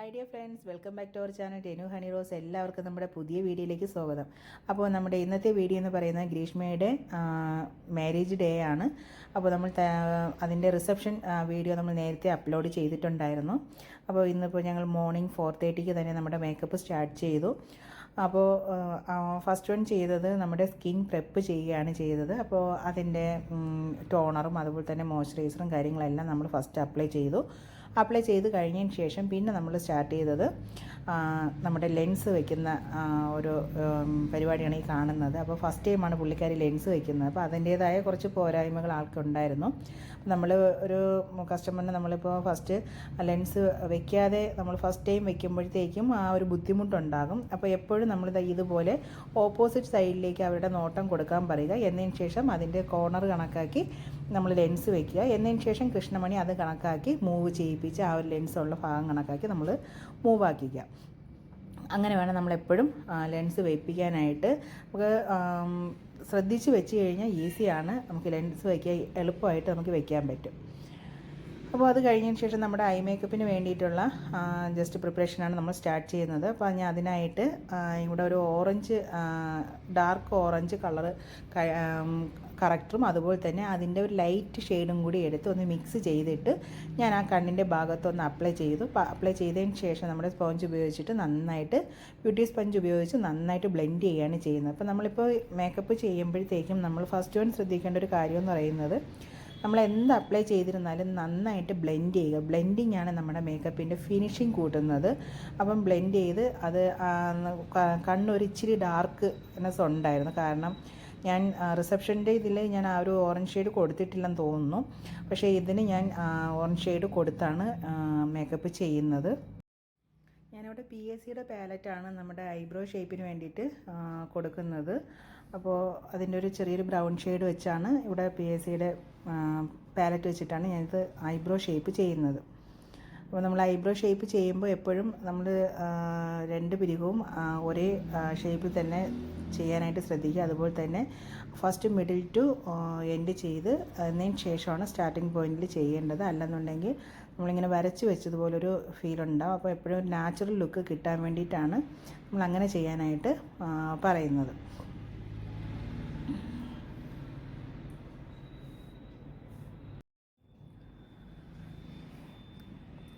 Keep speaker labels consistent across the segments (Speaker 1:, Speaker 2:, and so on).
Speaker 1: Hi dear friends, welcome back to our channel ടെനു ഹണി റോസ്. എല്ലാവർക്കും നമ്മുടെ പുതിയ വീഡിയോയിലേക്ക് സ്വാഗതം. അപ്പോൾ നമ്മുടെ ഇന്നത്തെ വീഡിയോ എന്ന് പറയുന്നത് ഗ്രീഷ്മയുടെ മാരേജ് ഡേ ആണ്. അപ്പോൾ നമ്മൾ അതിൻ്റെ റിസപ്ഷൻ വീഡിയോ നമ്മൾ നേരത്തെ അപ്ലോഡ് ചെയ്തിട്ടുണ്ടായിരുന്നു. അപ്പോൾ ഇന്നിപ്പോൾ ഞങ്ങൾ മോർണിംഗ് 4:30 തന്നെ നമ്മുടെ മേക്കപ്പ് സ്റ്റാർട്ട് ചെയ്തു. അപ്പോൾ ഫസ്റ്റ് വൺ ചെയ്തത് നമ്മുടെ സ്കിൻ പ്രെപ്പ് ചെയ്യുകയാണ് ചെയ്തത്. അപ്പോൾ അതിൻ്റെ ടോണറും അതുപോലെ തന്നെ മോയ്സ്ചറൈസറും കാര്യങ്ങളെല്ലാം നമ്മൾ ഫസ്റ്റ് അപ്ലൈ ചെയ്ത് കഴിഞ്ഞതിന് ശേഷം പിന്നെ നമ്മൾ സ്റ്റാർട്ട് ചെയ്തത് നമ്മുടെ ലെൻസ് വയ്ക്കുന്ന ഒരു പരിപാടിയാണ് ഈ കാണുന്നത്. അപ്പോൾ ഫസ്റ്റ് ടൈമാണ് പുള്ളിക്കാരി ലെൻസ് വയ്ക്കുന്നത്. അപ്പോൾ അതിൻ്റേതായ കുറച്ച് പോരായ്മകൾ ആൾക്കുണ്ടായിരുന്നു. നമ്മൾ ഒരു കസ്റ്റമറിന് നമ്മളിപ്പോൾ ഫസ്റ്റ് ലെൻസ് വയ്ക്കാതെ നമ്മൾ ഫസ്റ്റ് ടൈം വയ്ക്കുമ്പോഴത്തേക്കും ആ ഒരു ബുദ്ധിമുട്ടുണ്ടാകും. അപ്പോൾ എപ്പോഴും നമ്മൾ ഇതുപോലെ ഓപ്പോസിറ്റ് സൈഡിലേക്ക് അവരുടെ നോട്ടം കൊടുക്കാൻ പറയുക. എന്നതിന് ശേഷം അതിൻ്റെ കോർണർ കണക്കാക്കി നമ്മൾ ലെൻസ് വയ്ക്കുക. എന്നതിന് ശേഷം കൃഷ്ണമണി അത് കണക്കാക്കി മൂവ് ചെയ്യിപ്പിച്ച് ആ ഒരു ലെൻസുള്ള ഭാഗം കണക്കാക്കി നമ്മൾ മൂവ് ആക്കിക്കുക. അങ്ങനെ വേണം നമ്മളെപ്പോഴും ലെൻസ് വയ്പ്പിക്കാനായിട്ട്. നമുക്ക് ശ്രദ്ധിച്ച് വെച്ച് കഴിഞ്ഞാൽ ഈസിയാണ്. നമുക്ക് ലെൻസ് വയ്ക്കാൻ എളുപ്പമായിട്ട് നമുക്ക് വയ്ക്കാൻ പറ്റും. അപ്പോൾ അത് കഴിഞ്ഞതിന് ശേഷം നമ്മുടെ ഐ മേക്കപ്പിന് വേണ്ടിയിട്ടുള്ള ജസ്റ്റ് പ്രിപ്പറേഷനാണ് നമ്മൾ സ്റ്റാർട്ട് ചെയ്യുന്നത്. അപ്പോൾ ഞാൻ അതിനായിട്ട് ഇവിടെ ഒരു ഡാർക്ക് ഓറഞ്ച് കളറ് കറക്റ്ററും അതുപോലെ തന്നെ അതിൻ്റെ ഒരു ലൈറ്റ് ഷെയ്ഡും കൂടി എടുത്ത് ഒന്ന് മിക്സ് ചെയ്തിട്ട് ഞാൻ ആ കണ്ണിൻ്റെ ഭാഗത്തൊന്ന് അപ്ലൈ ചെയ്തതിന് ശേഷം നമ്മുടെ സ്പോഞ്ച് ഉപയോഗിച്ചിട്ട് ബ്യൂട്ടി സ്പഞ്ച് ഉപയോഗിച്ച് നന്നായിട്ട് ബ്ലെൻഡ് ചെയ്യുകയാണ് ചെയ്യുന്നത്. അപ്പോൾ നമ്മളിപ്പോൾ മേക്കപ്പ് ചെയ്യുമ്പോഴത്തേക്കും നമ്മൾ ഫസ്റ്റ് വൺ ശ്രദ്ധിക്കേണ്ട ഒരു കാര്യം എന്ന് പറയുന്നത്, നമ്മൾ എന്ത് അപ്ലൈ ചെയ്തിരുന്നാലും നന്നായിട്ട് ബ്ലെൻഡ് ചെയ്യുക. ബ്ലെൻഡിങ് ആണ് നമ്മുടെ മേക്കപ്പിൻ്റെ ഫിനിഷിങ് കൂട്ടുന്നത്. അപ്പം ബ്ലെൻഡ് ചെയ്ത് അത് കണ്ണൊരു ഇച്ചിരി ഡാർക്ക്നെസ് ഉണ്ടായിരുന്നു. കാരണം ഞാൻ റിസപ്ഷൻ്റെ ഇതിൽ ഞാൻ ആ ഒരു ഓറഞ്ച് ഷെയ്ഡ് കൊടുത്തിട്ടില്ലെന്ന് തോന്നുന്നു. പക്ഷേ ഇതിന് ഞാൻ ഓറഞ്ച് ഷെയ്ഡ് കൊടുത്താണ് മേക്കപ്പ് ചെയ്യുന്നത്. ഞാനിവിടെ PSCയുടെ പാലറ്റാണ് നമ്മുടെ ഐബ്രോ ഷേപ്പിന് വേണ്ടിയിട്ട് കൊടുക്കുന്നത്. അപ്പോൾ അതിൻ്റെ ഒരു ചെറിയൊരു ബ്രൗൺ ഷെയ്ഡ് വെച്ചാണ് ഇവിടെ PSCയുടെ പാലറ്റ് വെച്ചിട്ടാണ് ഞാനിത് ഐബ്രോ ഷേപ്പ് ചെയ്യുന്നത്. അപ്പോൾ നമ്മൾ ഐബ്രോ ഷേപ്പ് ചെയ്യുമ്പോൾ എപ്പോഴും നമ്മൾ രണ്ട് പിരികവും ഒരേ ഷേപ്പിൽ തന്നെ ചെയ്യാനായിട്ട് ശ്രദ്ധിക്കുക. അതുപോലെ തന്നെ ഫസ്റ്റ് മിഡിൽ ടു എൻഡ് ചെയ്ത് അതിന് ശേഷമാണ് സ്റ്റാർട്ടിങ് പോയിന്റിൽ ചെയ്യേണ്ടത്. അല്ലെന്നുണ്ടെങ്കിൽ നമ്മളിങ്ങനെ വരച്ച് വെച്ചതുപോലൊരു ഫീൽ ഉണ്ടാവും. അപ്പോൾ എപ്പോഴും ഒരു നാച്ചുറൽ ലുക്ക് കിട്ടാൻ വേണ്ടിയിട്ടാണ് നമ്മൾ അങ്ങനെ ചെയ്യാനായിട്ട് പറയുന്നത്.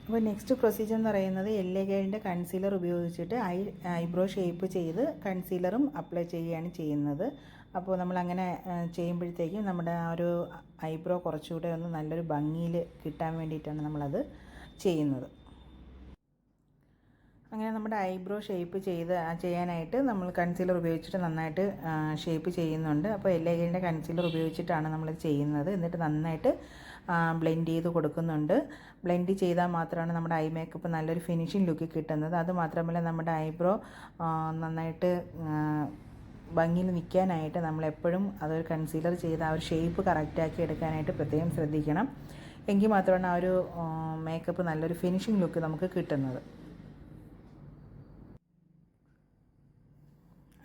Speaker 1: അപ്പോൾ നെക്സ്റ്റ് പ്രൊസീജിയർ എന്ന് പറയുന്നത് എല്ലേഗേഡിൻ്റെ കൺസീലർ ഉപയോഗിച്ചിട്ട് ഐബ്രോ ഷേപ്പ് ചെയ്ത് കൺസീലറും അപ്ലൈ ചെയ്യുകയാണ് ചെയ്യുന്നത്. അപ്പോൾ നമ്മളങ്ങനെ ചെയ്യുമ്പോഴത്തേക്കും നമ്മുടെ ആ ഒരു ഐബ്രോ കുറച്ചുകൂടെ ഒന്ന് നല്ലൊരു ഭംഗിയിൽ കിട്ടാൻ വേണ്ടിയിട്ടാണ് നമ്മളത് ചെയ്യുന്നത്. അങ്ങനെ നമ്മുടെ ഐബ്രോ ഷേപ്പ് ചെയ്യാനായിട്ട് നമ്മൾ കൺസീലർ ഉപയോഗിച്ചിട്ട് നന്നായിട്ട് ഷേപ്പ് ചെയ്യുന്നുണ്ട്. അപ്പോൾ എല്ലേഗേഡിൻ്റെ കൺസീലർ ഉപയോഗിച്ചിട്ടാണ് നമ്മൾ ചെയ്യുന്നത്. എന്നിട്ട് നന്നായിട്ട് ബ്ലെൻഡ് ചെയ്ത് കൊടുക്കുന്നുണ്ട്. ബ്ലെൻഡ് ചെയ്താൽ മാത്രമാണ് നമ്മുടെ ഐ മേക്കപ്പ് നല്ലൊരു ഫിനിഷിംഗ് ലുക്ക് കിട്ടുന്നത്. അതുമാത്രമല്ല നമ്മുടെ ഐബ്രോ നന്നായിട്ട് ഭംഗിയിൽ നിൽക്കാനായിട്ട് നമ്മളെപ്പോഴും അതൊരു കൺസീലർ ചെയ്ത് ആ ഒരു ഷേപ്പ് കറക്റ്റാക്കി എടുക്കാനായിട്ട് പ്രത്യേകം ശ്രദ്ധിക്കണം. എങ്കിൽ മാത്രമാണ് ആ ഒരു മേക്കപ്പ് നല്ലൊരു ഫിനിഷിംഗ് ലുക്ക് നമുക്ക് കിട്ടുന്നത്.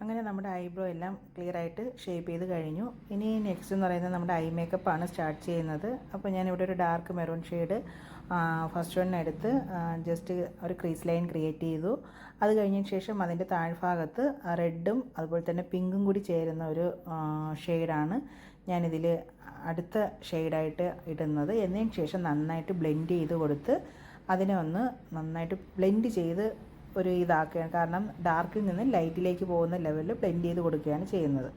Speaker 1: അങ്ങനെ നമ്മുടെ ഐബ്രോ എല്ലാം ക്ലിയറായിട്ട് ഷേപ്പ് ചെയ്ത് കഴിഞ്ഞു. ഇനി നെക്സ്റ്റ് എന്ന് പറയുന്നത് നമ്മുടെ ഐ മേക്കപ്പാണ് സ്റ്റാർട്ട് ചെയ്യുന്നത്. അപ്പോൾ ഞാനിവിടെ ഒരു dark maroon shade first one എടുത്ത് ജസ്റ്റ് ഒരു ക്രീസ് ലൈൻ ക്രിയേറ്റ് ചെയ്തു. അത് കഴിഞ്ഞതിന് ശേഷം അതിൻ്റെ താഴ്ഭാഗത്ത് റെഡും അതുപോലെ തന്നെ പിങ്കും കൂടി ചേരുന്ന ഒരു ഷെയ്ഡാണ് ഞാനിതിൽ അടുത്ത ഷെയ്ഡായിട്ട് ഇടുന്നത്. എന്നതിന് ശേഷം നന്നായിട്ട് ബ്ലെൻഡ് ചെയ്ത് കൊടുത്ത് അതിനെ ഒന്ന് നന്നായിട്ട് ബ്ലെൻഡ് ചെയ്ത് ഒരു ഇതാക്കുകയാണ്. കാരണം ഡാർക്കിൽ നിന്ന് ലൈറ്റിലേക്ക് പോകുന്ന ലെവലിൽ ബ്ലെൻഡ് ചെയ്ത് കൊടുക്കുകയാണ് ചെയ്യുന്നത്.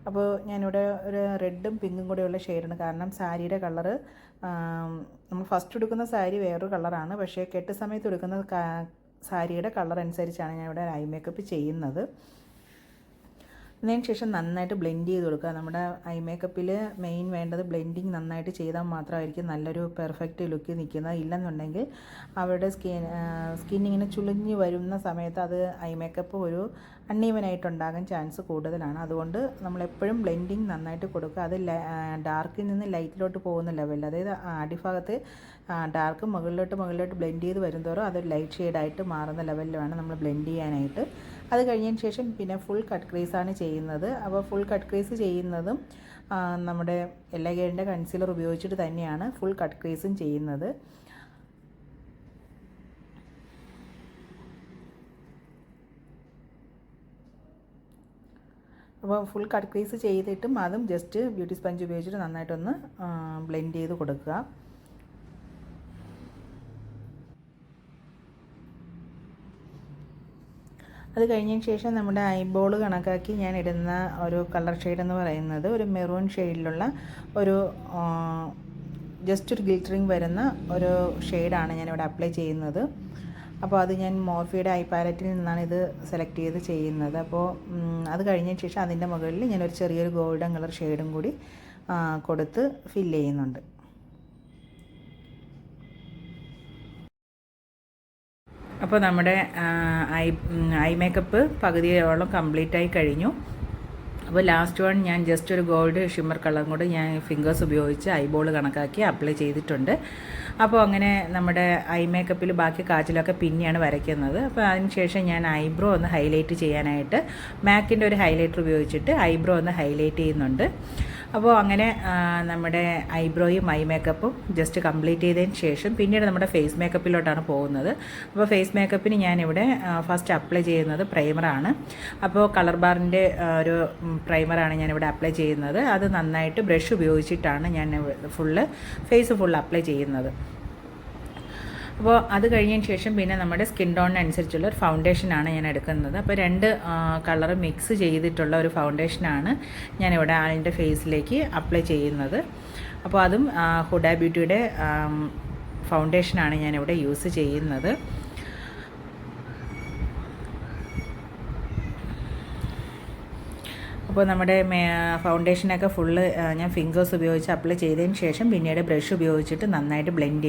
Speaker 1: അപ്പോൾ ഞാനിവിടെ ഒരു റെഡും പിങ്കും കൂടെയുള്ള ഷെയ്ഡാണ്. കാരണം സാരിയുടെ കളറ് നമ്മൾ ഫസ്റ്റ് എടുക്കുന്ന സാരി വേറൊരു കളറാണ്. പക്ഷേ കെട്ട് സമയത്ത് എടുക്കുന്ന സാരിയുടെ കളർ അനുസരിച്ചാണ് ഞാനിവിടെ ഐ മേക്കപ്പ് ചെയ്യുന്നത്. അതിന് ശേഷം നന്നായിട്ട് ബ്ലെൻഡ് ചെയ്ത് കൊടുക്കുക. നമ്മുടെ ഐ മേക്കപ്പിൽ മെയിൻ വേണ്ടത് ബ്ലെൻഡിങ് നന്നായിട്ട് ചെയ്താൽ മാത്രമായിരിക്കും നല്ലൊരു പെർഫെക്റ്റ് ലുക്ക് നിൽക്കുന്നത്. ഇല്ലെന്നുണ്ടെങ്കിൽ അവരുടെ സ്കിന്നിങ്ങനെ ചുളിഞ്ഞ് വരുന്ന സമയത്ത് അത് ഐ മേക്കപ്പ് ഒരു അൺഈവനായിട്ടുണ്ടാകാൻ ചാൻസ് കൂടുതലാണ്. അതുകൊണ്ട് നമ്മളെപ്പോഴും ബ്ലെൻഡിങ് നന്നായിട്ട് കൊടുക്കുക. അത് ഡാർക്കിൽ നിന്ന് ലൈറ്റിലോട്ട് പോകുന്ന ലെവലിൽ, അതായത് അടിഭാഗത്ത് ഡാർക്ക് മുകളിലോട്ട് ബ്ലെൻഡ് ചെയ്ത് വരുന്തോറും അതൊരു ലൈറ്റ് ഷെയ്ഡായിട്ട് മാറുന്ന ലെവലിൽ വേണം നമ്മൾ ബ്ലെൻഡ് ചെയ്യാനായിട്ട്. അത് കഴിഞ്ഞതിന് ശേഷം പിന്നെ ഫുൾ കട്ട് ക്രീസാണ് ചെയ്യുന്നത്. അപ്പോൾ ഫുൾ കട്ട് ക്രീസ് ചെയ്യുന്നതും നമ്മുടെ എല്ലേഗേഡിൻ്റെ കൺസീലർ ഉപയോഗിച്ചിട്ട് തന്നെയാണ് ഫുൾ കട്ട് ക്രീസും ചെയ്യുന്നത്. അപ്പോൾ ഫുൾ കട്ട് ക്രീസ് ചെയ്തിട്ടും അതും ജസ്റ്റ് ബ്യൂട്ടി സ്പഞ്ച് ഉപയോഗിച്ചിട്ട് നന്നായിട്ടൊന്ന് ബ്ലെൻഡ് ചെയ്ത് കൊടുക്കുക. അത് കഴിഞ്ഞതിന് ശേഷം നമ്മുടെ ഐബോൾ കണക്കാക്കി ഞാൻ ഇടുന്ന ഒരു കളർ ഷെയ്ഡ് എന്ന് പറയുന്നത് ഒരു മെറൂൺ ഷെയ്ഡിലുള്ള ഒരു ജസ്റ്റ് ഒരു ഗ്ലിറ്ററിങ് വരുന്ന ഒരു ഷെയ്ഡാണ് ഞാനിവിടെ അപ്ലൈ ചെയ്യുന്നത്. അപ്പോൾ അത് ഞാൻ മോർഫിയുടെ ഐ പാലറ്റിൽ നിന്നാണ് ഇത് സെലക്ട് ചെയ്ത് ചെയ്യുന്നത്. അപ്പോൾ അത് കഴിഞ്ഞതിന് ശേഷം അതിൻ്റെ മുകളിൽ ഞാനൊരു ചെറിയൊരു ഗോൾഡൻ കളർ ഷെയ്ഡും കൂടി കൊടുത്ത് ഫില്ല് ചെയ്യുന്നുണ്ട്. അപ്പോൾ നമ്മുടെ ഐ മേക്കപ്പ് പകുതിയോളം കംപ്ലീറ്റായി കഴിഞ്ഞു. അപ്പോൾ ലാസ്റ്റ് വൺ ഞാൻ ജസ്റ്റ് ഒരു ഗോൾഡ് ഷിമ്മർ കളറും കൂടി ഞാൻ ഫിംഗേഴ്സ് ഉപയോഗിച്ച് ഐബോൾ കണക്കാക്കി അപ്ലൈ ചെയ്തിട്ടുണ്ട്. അപ്പോൾ അങ്ങനെ നമ്മുടെ ഐ മേക്കപ്പിൽ ബാക്കി കാച്ചിലൊക്കെ പിന്നെയാണ് വരയ്ക്കുന്നത്. അപ്പോൾ അതിന് ശേഷം ഞാൻ ഐബ്രോ ഒന്ന് ഹൈലൈറ്റ് ചെയ്യാനായിട്ട് മാക്കിൻ്റെ ഒരു ഹൈലൈറ്റർ ഉപയോഗിച്ചിട്ട് ഐബ്രോ ഒന്ന് ഹൈലൈറ്റ് ചെയ്യുന്നുണ്ട്. അപ്പോൾ അങ്ങനെ നമ്മുടെ ഐബ്രോയും ഐ മേക്കപ്പും ജസ്റ്റ് കംപ്ലീറ്റ് ചെയ്തതിന് ശേഷം പിന്നീട് നമ്മുടെ ഫേസ് മേക്കപ്പിലോട്ടാണ് പോകുന്നത്. അപ്പോൾ ഫേസ് മേക്കപ്പിന് ഞാനിവിടെ ഫസ്റ്റ് അപ്ലൈ ചെയ്യുന്നത് പ്രൈമറാണ്. അപ്പോൾ കളർ ബാറിൻ്റെ ഒരു പ്രൈമറാണ് ഞാനിവിടെ അപ്ലൈ ചെയ്യുന്നത്. അത് നന്നായിട്ട് ബ്രഷ് ഉപയോഗിച്ചിട്ടാണ് ഞാൻ ഫേസ് ഫുൾ അപ്ലൈ ചെയ്യുന്നത്. അപ്പോൾ അത് കഴിഞ്ഞതിന് ശേഷം പിന്നെ നമ്മുടെ സ്കിൻ ടോണിനനുസരിച്ചുള്ള ഒരു ഫൗണ്ടേഷനാണ് ഞാൻ എടുക്കുന്നത്. അപ്പോൾ 2 കളർ മിക്സ് ചെയ്തിട്ടുള്ള ഒരു ഫൗണ്ടേഷനാണ് ഞാനിവിടെ ആളിൻ്റെ ഫേസിലേക്ക് അപ്ലൈ ചെയ്യുന്നത്. അപ്പോൾ അതും ഹുഡ ബ്യൂട്ടിയുടെ ഫൗണ്ടേഷനാണ് ഞാനിവിടെ യൂസ് ചെയ്യുന്നത്. അപ്പോൾ നമ്മുടെ ഫൗണ്ടേഷനൊക്കെ ഫുള്ള് ഞാൻ ഫിംഗേഴ്സ് ഉപയോഗിച്ച് അപ്ലൈ ചെയ്തതിന് ശേഷം പിന്നീട് ബ്രഷ് ഉപയോഗിച്ചിട്ട് നന്നായിട്ട് ബ്ലെൻഡ്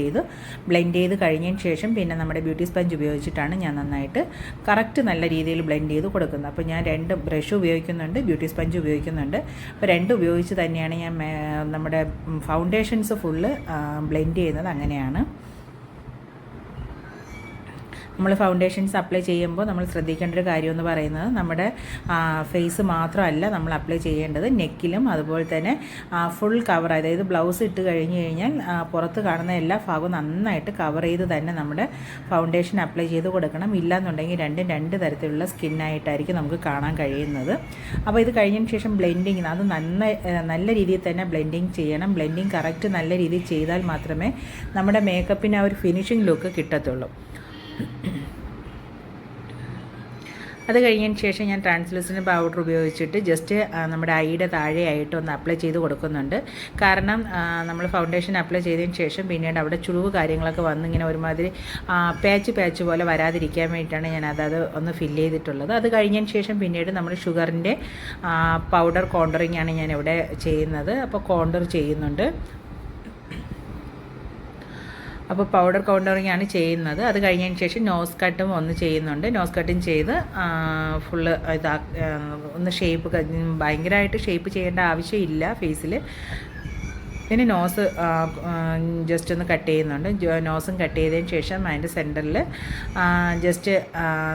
Speaker 1: ചെയ്ത് കഴിഞ്ഞതിന് ശേഷം പിന്നെ നമ്മുടെ ബ്യൂട്ടി സ്പഞ്ച് ഉപയോഗിച്ചിട്ടാണ് ഞാൻ നന്നായിട്ട് കറക്റ്റ് നല്ല രീതിയിൽ ബ്ലെൻഡ് ചെയ്ത് കൊടുക്കുന്നത്. അപ്പോൾ ഞാൻ 2 ബ്രഷ് ഉപയോഗിക്കുന്നുണ്ട്, ബ്യൂട്ടി സ്പഞ്ച് ഉപയോഗിക്കുന്നുണ്ട്. അപ്പോൾ 2 ഉപയോഗിച്ച് തന്നെയാണ് ഞാൻ നമ്മുടെ ഫൗണ്ടേഷൻസ് ഫുള്ള് ബ്ലെൻഡ് ചെയ്യുന്നത്. അങ്ങനെയാണ് നമ്മൾ ഫൗണ്ടേഷൻസ് അപ്ലൈ ചെയ്യുമ്പോൾ നമ്മൾ ശ്രദ്ധിക്കേണ്ട ഒരു കാര്യം എന്ന് പറയുന്നത് നമ്മുടെ ഫേസ് മാത്രമല്ല നമ്മൾ അപ്ലൈ ചെയ്യേണ്ടത്, നെക്കിലും അതുപോലെ തന്നെ ഫുൾ കവർ, അതായത് ബ്ലൗസ് ഇട്ട് കഴിഞ്ഞ് കഴിഞ്ഞാൽ പുറത്ത് കാണുന്ന എല്ലാ ഭാഗവും നന്നായിട്ട് കവർ ചെയ്ത് തന്നെ നമ്മുടെ ഫൗണ്ടേഷൻ അപ്ലൈ ചെയ്ത് കൊടുക്കണം. ഇല്ലയെന്നുണ്ടെങ്കിൽ 2 തരത്തിലുള്ള സ്കിന്നായിട്ടായിരിക്കും നമുക്ക് കാണാൻ കഴിയുന്നത്. അപ്പോൾ ഇത് കഴിഞ്ഞതിന് ശേഷം ബ്ലെൻഡിങ് അത് നല്ല രീതിയിൽ തന്നെ ബ്ലെൻഡിങ് ചെയ്യണം. ബ്ലെൻഡിങ് കറക്റ്റ് നല്ല രീതിയിൽ ചെയ്താൽ മാത്രമേ നമ്മുടെ മേക്കപ്പിന് ആ ഒരു ഫിനിഷിംഗ് ലുക്ക് കിട്ടത്തുള്ളൂ. അത് കഴിഞ്ഞതിന് ശേഷം ഞാൻ ട്രാൻസ്ലൂസൻറ്റ് പൗഡർ ഉപയോഗിച്ചിട്ട് ജസ്റ്റ് നമ്മുടെ ഐയുടെ താഴെയായിട്ട് ഒന്ന് അപ്ലൈ ചെയ്ത് കൊടുക്കുന്നുണ്ട്. കാരണം നമ്മൾ ഫൗണ്ടേഷൻ അപ്ലൈ ചെയ്തതിന് ശേഷം പിന്നീട് അവിടെ ചുളിവ് കാര്യങ്ങളൊക്കെ വന്ന് ഇങ്ങനെ ഒരുമാതിരി പാച്ച് പോലെ വരാതിരിക്കാൻ വേണ്ടിയിട്ടാണ് ഞാൻ അത് ഒന്ന് ഫില്ല് ചെയ്തിട്ടുള്ളത്. അത് കഴിഞ്ഞതിന് ശേഷം പിന്നീട് നമ്മൾ ഷുഗറിൻ്റെ പൗഡർ കോണ്ടറിങ് ആണ് ഞാനിവിടെ ചെയ്യുന്നത്. അപ്പോൾ കോണ്ടർ ചെയ്യുന്നുണ്ട്. അപ്പോൾ പൗഡർ കൗണ്ടറിങ് ആണ് ചെയ്യുന്നത്. അത് കഴിഞ്ഞതിന് ശേഷം നോസ് കട്ടും ഒന്ന് ചെയ്യുന്നുണ്ട്. നോസ് കട്ടിങ് ചെയ്ത് ഫുള്ള് ഒന്ന് ഭയങ്കരമായിട്ട് ഷേപ്പ് ചെയ്യേണ്ട ആവശ്യമില്ല ഫേസിൽ. പിന്നെ നോസ് ജസ്റ്റ് ഒന്ന് കട്ട് ചെയ്യുന്നുണ്ട്. നോസും കട്ട് ചെയ്തതിന് ശേഷം അതിൻ്റെ സെൻറ്ററിൽ ജസ്റ്റ്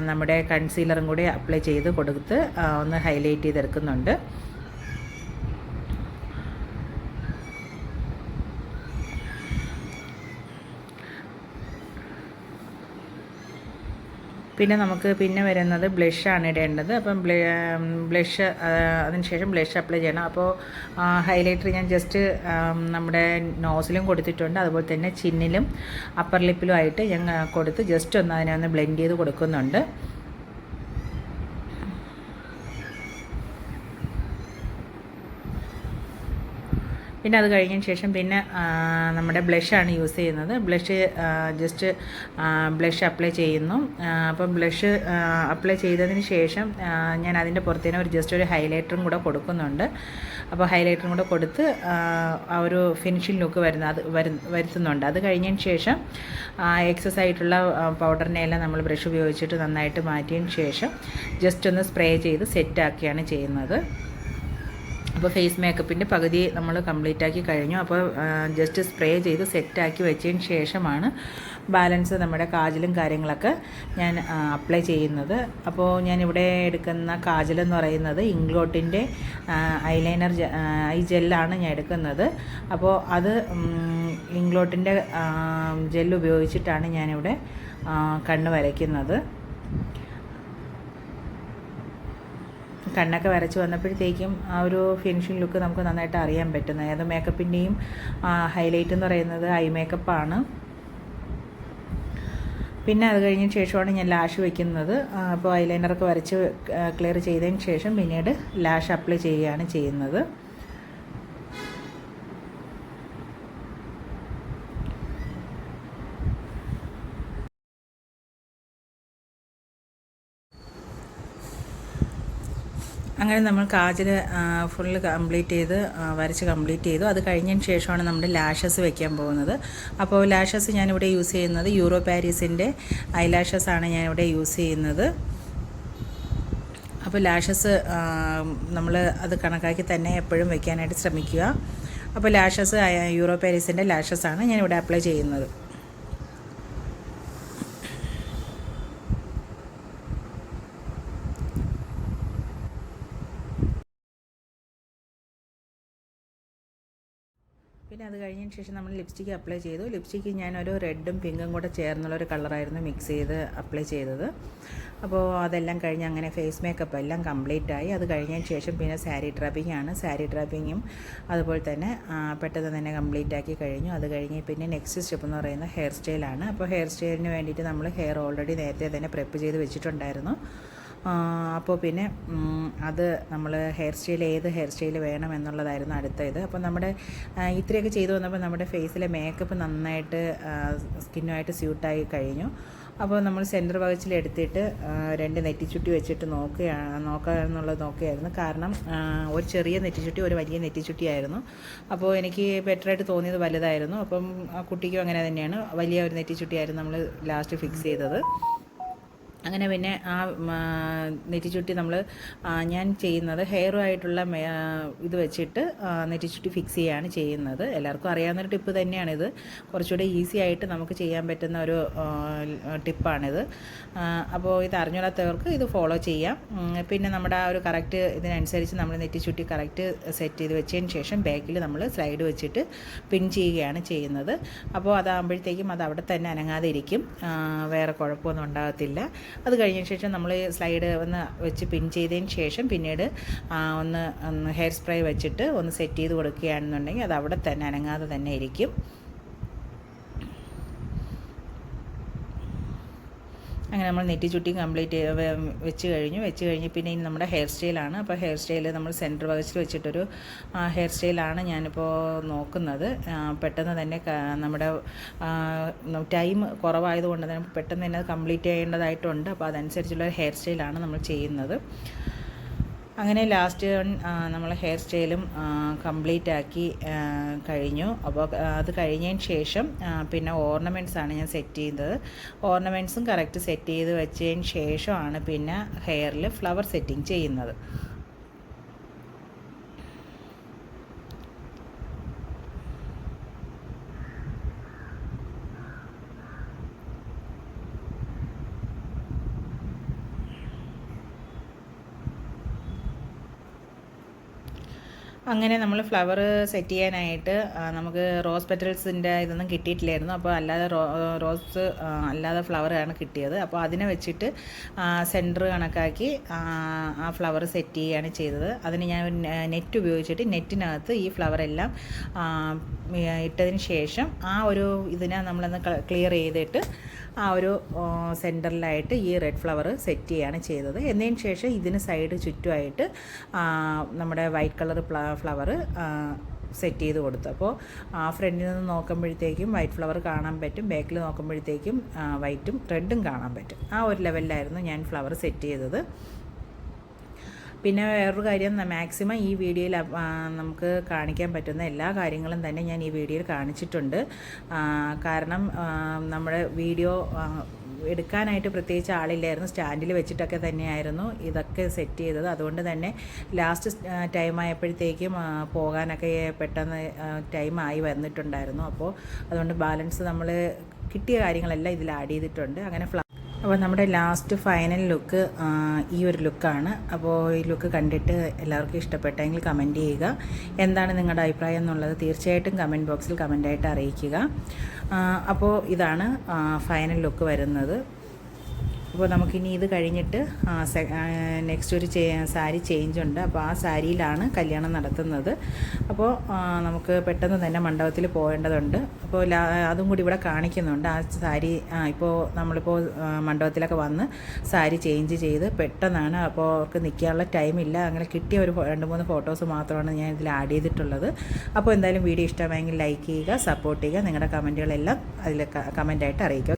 Speaker 1: നമ്മുടെ കൺസീലറും കൂടി അപ്ലൈ ചെയ്ത് കൊടുത്ത് ഒന്ന് ഹൈലൈറ്റ് ചെയ്തെടുക്കുന്നുണ്ട്. പിന്നെ നമുക്ക് പിന്നെ വരുന്നത് ബ്ലഷാണ് ഇടേണ്ടത്. അപ്പം ബ്ലഷ് അതിനുശേഷം ബ്ലഷ് അപ്ലൈ ചെയ്യണം. അപ്പോൾ ഹൈലൈറ്റർ ഞാൻ ജസ്റ്റ് നമ്മുടെ നോസിലും കൊടുത്തിട്ടുണ്ട്, അതുപോലെ തന്നെ ചിന്നിലും അപ്പർ ലിപ്പിലും ആയിട്ട് ഞാൻ കൊടുത്ത് ജസ്റ്റ് ഒന്ന് അതിനെ ഒന്ന് ബ്ലെൻഡ് ചെയ്ത് കൊടുക്കുന്നുണ്ട്. പിന്നെ അത് കഴിഞ്ഞതിന് ശേഷം പിന്നെ നമ്മുടെ ബ്ലഷാണ് യൂസ് ചെയ്യുന്നത്. ജസ്റ്റ് ബ്ലഷ് അപ്ലൈ ചെയ്യുന്നു. അപ്പം ബ്ലഷ് അപ്ലൈ ചെയ്തതിന് ശേഷം ഞാൻ അതിൻ്റെ പുറത്തേന് ജസ്റ്റ് ഒരു ഹൈലൈറ്ററും കൂടെ കൊടുക്കുന്നുണ്ട്. അപ്പോൾ ഹൈലൈറ്ററും കൂടെ കൊടുത്ത് ആ ഒരു ഫിനിഷിംഗ് ലുക്ക് വരുത്തുന്നുണ്ട്. അത് കഴിഞ്ഞതിന് ശേഷം എക്സസ് ആയിട്ടുള്ള പൗഡറിനെല്ലാം നമ്മൾ ബ്രഷ് ഉപയോഗിച്ചിട്ട് നന്നായിട്ട് മാറ്റിയതിന് ശേഷം ജസ്റ്റ് ഒന്ന് സ്പ്രേ ചെയ്ത് സെറ്റാക്കിയാണ് ചെയ്യുന്നത്. അപ്പോൾ ഫേസ് മേക്കപ്പിൻ്റെ പകുതി നമ്മൾ കംപ്ലീറ്റ് ആക്കി കഴിഞ്ഞു. അപ്പോൾ ജസ്റ്റ് സ്പ്രേ ചെയ്ത് സെറ്റാക്കി വെച്ചതിന് ശേഷമാണ് ബാലൻസ് നമ്മുടെ കാജലും കാര്യങ്ങളൊക്കെ ഞാൻ അപ്ലൈ ചെയ്യുന്നത്. അപ്പോൾ ഞാനിവിടെ എടുക്കുന്ന കാജലെന്ന് പറയുന്നത് ഇംഗ്ലോട്ടിൻ്റെ ഐലൈനർ ഐ ജെല്ലാണ് ഞാൻ എടുക്കുന്നത്. അപ്പോൾ അത് ഇംഗ്ലോട്ടിൻ്റെ ജെല്ല് ഉപയോഗിച്ചിട്ടാണ് ഞാനിവിടെ കണ്ണ് വരയ്ക്കുന്നത്. കണ്ണൊക്കെ വരച്ച് വന്നപ്പോഴത്തേക്കും ആ ഒരു ഫിനിഷിംഗ് ലുക്ക് നമുക്ക് നന്നായിട്ട് അറിയാൻ പറ്റുന്നത്. അത് മേക്കപ്പിൻ്റെയും ഹൈലൈറ്റ് എന്ന് പറയുന്നത് ഐ മേക്കപ്പാണ്. പിന്നെ അത് കഴിഞ്ഞ ശേഷമാണ് ഞാൻ ലാഷ് വയ്ക്കുന്നത്. അപ്പോൾ ഐലൈനറൊക്കെ വരച്ച് ക്ലിയർ ചെയ്തതിന് ശേഷം പിന്നീട് ലാഷ് അപ്ലൈ ചെയ്യുകയാണ് ചെയ്യുന്നത്. അങ്ങനെ നമ്മൾ കാജൽ ഫുള്ള് കംപ്ലീറ്റ് ചെയ്ത് വരച്ച് കംപ്ലീറ്റ് ചെയ്തു. അത് കഴിഞ്ഞതിന് ശേഷമാണ് നമ്മുടെ ലാഷസ് വെക്കാൻ പോകുന്നത്. അപ്പോൾ ലാഷസ് ഞാനിവിടെ യൂസ് ചെയ്യുന്നത് യൂറോ പാരീസിൻ്റെ ഐലാഷസ് ആണ് ഞാനിവിടെ യൂസ് ചെയ്യുന്നത്. അപ്പോൾ ലാഷസ് നമ്മൾ അത് കണക്കാക്കി തന്നെ എപ്പോഴും വെക്കാനായിട്ട് ശ്രമിക്കുക. അപ്പോൾ ലാഷസ് യൂറോ പാരീസിൻ്റെ ലാഷസാണ് ഞാനിവിടെ അപ്ലൈ ചെയ്യുന്നത്. പിന്നെ അത് കഴിഞ്ഞതിന് ശേഷം നമ്മൾ ലിപ്സ്റ്റിക്ക് അപ്ലൈ ചെയ്തു. ലിപ്സ്റ്റിക്ക് ഞാനൊരു റെഡും പിങ്കും കൂടെ ചേർന്നുള്ളൊരു കളറായിരുന്നു മിക്സ് ചെയ്ത് അപ്ലൈ ചെയ്തത്. അപ്പോൾ അതെല്ലാം കഴിഞ്ഞ് അങ്ങനെ ഫേസ് മേക്കപ്പ് എല്ലാം കംപ്ലീറ്റ് ആയി. അത് കഴിഞ്ഞതിന് ശേഷം പിന്നെ സാരി ഡ്രാപ്പിംഗ് ആണ്. സാരി ഡ്രാപ്പിങ്ങും അതുപോലെ തന്നെ പെട്ടെന്ന് തന്നെ കംപ്ലീറ്റ് ആക്കി കഴിഞ്ഞു. അത് കഴിഞ്ഞ് പിന്നെ നെക്സ്റ്റ് സ്റ്റെപ്പ് എന്ന് പറയുന്നത് ഹെയർ സ്റ്റൈലാണ്. അപ്പോൾ ഹെയർ സ്റ്റൈലിന് വേണ്ടിയിട്ട് നമ്മൾ ഹെയർ ഓൾറെഡി നേരത്തെ തന്നെ പ്രെപ്പ് ചെയ്ത് വെച്ചിട്ടുണ്ടായിരുന്നു. അപ്പോൾ പിന്നെ അത് നമ്മൾ ഹെയർ സ്റ്റൈൽ ഏത് ഹെയർ സ്റ്റൈൽ വേണം എന്നുള്ളതായിരുന്നു അടുത്ത ഇത്. അപ്പോൾ നമ്മുടെ ഇത്രയൊക്കെ ചെയ്തു വന്നപ്പോൾ നമ്മുടെ ഫേസിലെ മേക്കപ്പ് നന്നായിട്ട് സ്കിന്നുമായിട്ട് സ്യൂട്ടായി കഴിഞ്ഞു. അപ്പോൾ നമ്മൾ സെൻറ്റർ വകച്ചിലെടുത്തിട്ട് 2 നെറ്റിച്ചുട്ടി വെച്ചിട്ട് നോക്കുക എന്നുള്ളത് നോക്കുകയായിരുന്നു. കാരണം ഒരു ചെറിയ നെറ്റിച്ചുട്ടി ഒരു വലിയ നെറ്റിച്ചുട്ടിയായിരുന്നു. അപ്പോൾ എനിക്ക് ബെറ്ററായിട്ട് തോന്നിയത് വലുതായിരുന്നു. അപ്പം ആ കുട്ടിക്കും അങ്ങനെ തന്നെയാണ്, വലിയ ഒരു നെറ്റിച്ചുട്ടിയായിരുന്നു നമ്മൾ ലാസ്റ്റ് ഫിക്സ് ചെയ്തത്. അങ്ങനെ പിന്നെ ആ നെറ്റിച്ചുട്ടി ഞാൻ ചെയ്യുന്നത് ഹെയറുമായിട്ടുള്ള ഇത് വെച്ചിട്ട് നെറ്റിച്ചുട്ടി ഫിക്സ് ചെയ്യുകയാണ് ചെയ്യുന്നത്. എല്ലാവർക്കും അറിയാവുന്നൊരു ടിപ്പ് തന്നെയാണിത്. കുറച്ചുകൂടെ ഈസി ആയിട്ട് നമുക്ക് ചെയ്യാൻ പറ്റുന്ന ഒരു ടിപ്പാണിത്. അപ്പോൾ ഇത് അറിഞ്ഞൂടാത്തവർക്ക് ഇത് ഫോളോ ചെയ്യാം. പിന്നെ നമ്മുടെ ആ ഒരു കറക്റ്റ് ഇതിനനുസരിച്ച് നമ്മൾ നെറ്റിച്ചുട്ടി കറക്റ്റ് സെറ്റ് ചെയ്ത് വെച്ചതിന് ശേഷം ബാക്കിൽ നമ്മൾ സ്ലൈഡ് വെച്ചിട്ട് പിൻ ചെയ്യുകയാണ് ചെയ്യുന്നത്. അപ്പോൾ അതാകുമ്പോഴത്തേക്കും അത് അവിടെ തന്നെ അനങ്ങാതെ ഇരിക്കും, വേറെ കുഴപ്പമൊന്നും ഉണ്ടാകത്തില്ല. അത് കഴിഞ്ഞ ശേഷം നമ്മൾ സ്ലൈഡ് ഒന്ന് വെച്ച് പിൻ ചെയ്തതിന് ശേഷം പിന്നീട് ഒന്ന് ഹെയർ സ്പ്രേ വെച്ചിട്ട് ഒന്ന് സെറ്റ് ചെയ്ത് കൊടുക്കുകയാണെന്നുണ്ടെങ്കിൽ അത് അവിടെ തന്നെ അനങ്ങാതെ തന്നെ ഇരിക്കും. അങ്ങനെ നമ്മൾ നെറ്റിച്ചുട്ടി കംപ്ലീറ്റ് വെച്ച് കഴിഞ്ഞ് പിന്നെ ഇനി നമ്മുടെ ഹെയർ സ്റ്റൈലാണ്. അപ്പോൾ ഹെയർ സ്റ്റൈൽ നമ്മൾ സെൻറ്റർ വകച്ചിൽ വെച്ചിട്ടൊരു ഹെയർ സ്റ്റൈലാണ് ഞാനിപ്പോൾ നോക്കുന്നത്. പെട്ടെന്ന് തന്നെ നമ്മുടെ ടൈം കുറവായതുകൊണ്ട് തന്നെ പെട്ടെന്ന് തന്നെ അത് കംപ്ലീറ്റ് ചെയ്യേണ്ടതായിട്ടുണ്ട്. അപ്പോൾ അതനുസരിച്ചുള്ള ഹെയർ സ്റ്റൈലാണ് നമ്മൾ ചെയ്യുന്നത്. അങ്ങനെ ലാസ്റ്റ് നമ്മൾ ഹെയർ സ്റ്റൈലും കംപ്ലീറ്റ് ആക്കി കഴിഞ്ഞു. അപ്പോൾ അത് കഴിഞ്ഞതിന് ശേഷം പിന്നെ ഓർണമെൻറ്റ്സാണ് ഞാൻ സെറ്റ് ചെയ്തത്. ഓർണമെൻറ്റ്സും കറക്റ്റ് സെറ്റ് ചെയ്ത് വെച്ചതിന് ശേഷമാണ് പിന്നെ ഹെയറിൽ ഫ്ലവർ സെറ്റിംഗ് ചെയ്യുന്നത്. അങ്ങനെ നമ്മൾ ഫ്ലവർ സെറ്റ് ചെയ്യാനായിട്ട് നമുക്ക് റോസ് പെറ്റൽസിൻ്റെ ഇതൊന്നും കിട്ടിയിട്ടില്ലായിരുന്നു. അപ്പോൾ അല്ലാതെ റോസ് അല്ലാതെ ഫ്ലവറാണ് കിട്ടിയത്. അപ്പോൾ അതിനെ വെച്ചിട്ട് സെൻറ്റർ കണക്കാക്കി ആ ഫ്ലവർ സെറ്റ് ചെയ്യുകയാണ് ചെയ്തത്. അതിന് ഞാൻ നെറ്റ് ഉപയോഗിച്ചിട്ട് നെറ്റിനകത്ത് ഈ ഫ്ലവറെല്ലാം ഇട്ടതിന് ശേഷം ആ ഒരു ഇതിനെ നമ്മളൊന്ന് ക്ലിയർ ചെയ്തിട്ട് ആ ഒരു സെൻറ്ററിലായിട്ട് ഈ റെഡ് ഫ്ലവർ സെറ്റ് ചെയ്യുകയാണ് ചെയ്തത്. എന്നതിന് ശേഷം ഇതിന് സൈഡ് ചുറ്റുമായിട്ട് നമ്മുടെ വൈറ്റ് കളർ ഫ്ലവർ സെറ്റ് ചെയ്ത് കൊടുത്തു. അപ്പോൾ ഫ്രണ്ടിൽ നിന്ന് നോക്കുമ്പോഴത്തേക്കും വൈറ്റ് ഫ്ലവർ കാണാൻ പറ്റും, ബാക്കിൽ നോക്കുമ്പോഴത്തേക്കും വൈറ്റും റെഡും കാണാൻ പറ്റും. ആ ഒരു ലെവലിലായിരുന്നു ഞാൻ ഫ്ലവർ സെറ്റ് ചെയ്തത്. പിന്നെ വേറൊരു കാര്യം, മാക്സിമം ഈ വീഡിയോയിൽ നമുക്ക് കാണിക്കാൻ പറ്റുന്ന എല്ലാ കാര്യങ്ങളും തന്നെ ഞാൻ ഈ വീഡിയോയിൽ കാണിച്ചിട്ടുണ്ട്. കാരണം നമ്മുടെ വീഡിയോ എടുക്കാനായിട്ട് പ്രത്യേകിച്ച് ആളില്ലായിരുന്നു, സ്റ്റാൻഡിൽ വെച്ചിട്ടൊക്കെ തന്നെയായിരുന്നു ഇതൊക്കെ സെറ്റ് ചെയ്തത്. അതുകൊണ്ട് തന്നെ ലാസ്റ്റ് ടൈം ആയപ്പോഴത്തേക്കും പോകാനൊക്കെ പെട്ടെന്ന് ടൈമായി വന്നിട്ടുണ്ടായിരുന്നു. അപ്പോൾ അതുകൊണ്ട് ബാലൻസ് നമ്മൾ കിട്ടിയ കാര്യങ്ങളെല്ലാം ഇതിൽ ആഡ് ചെയ്തിട്ടുണ്ട്. അങ്ങനെ അപ്പോൾ നമ്മുടെ ലാസ്റ്റ് ഫൈനൽ ലുക്ക് ഈ ഒരു ലുക്കാണ്. അപ്പോൾ ഈ ലുക്ക് കണ്ടിട്ട് എല്ലാവർക്കും ഇഷ്ടപ്പെട്ടെങ്കിൽ കമൻറ്റ് ചെയ്യുക. എന്താണ് നിങ്ങളുടെ അഭിപ്രായം എന്നുള്ളത് തീർച്ചയായിട്ടും കമൻറ്റ് ബോക്സിൽ കമൻറ്റായിട്ട് അറിയിക്കുക. അപ്പോൾ ഇതാണ് ഫൈനൽ ലുക്ക് വരുന്നത്. അപ്പോൾ നമുക്കിനി ഇത് കഴിഞ്ഞിട്ട് നെക്സ്റ്റ് ഒരു സാരി ചേഞ്ച് ഉണ്ട്. അപ്പോൾ ആ സാരിയിലാണ് കല്യാണം നടത്തുന്നത്. അപ്പോൾ നമുക്ക് പെട്ടെന്ന് തന്നെ മണ്ഡപത്തിൽ പോകേണ്ടതുണ്ട്. അപ്പോൾ അതും കൂടി ഇവിടെ കാണിക്കുന്നുണ്ട്. ആ സാരി ഇപ്പോൾ നമ്മളിപ്പോൾ മണ്ഡപത്തിലൊക്കെ വന്ന് സാരി ചേഞ്ച് ചെയ്ത് പെട്ടെന്നാണ്. അപ്പോൾ അവർക്ക് നിൽക്കാനുള്ള ടൈമില്ല. അങ്ങനെ കിട്ടിയ ഒരു 2-3 ഫോട്ടോസ് മാത്രമാണ് ഞാൻ ഇതിൽ ആഡ് ചെയ്തിട്ടുള്ളത്. അപ്പോൾ എന്തായാലും വീഡിയോ ഇഷ്ടമായെങ്കിൽ ലൈക്ക് ചെയ്യുക, സപ്പോർട്ട് ചെയ്യുക. നിങ്ങളുടെ കമൻറ്റുകളെല്ലാം അതിൽ കമൻറ്റായിട്ട് അറിയിക്കുക.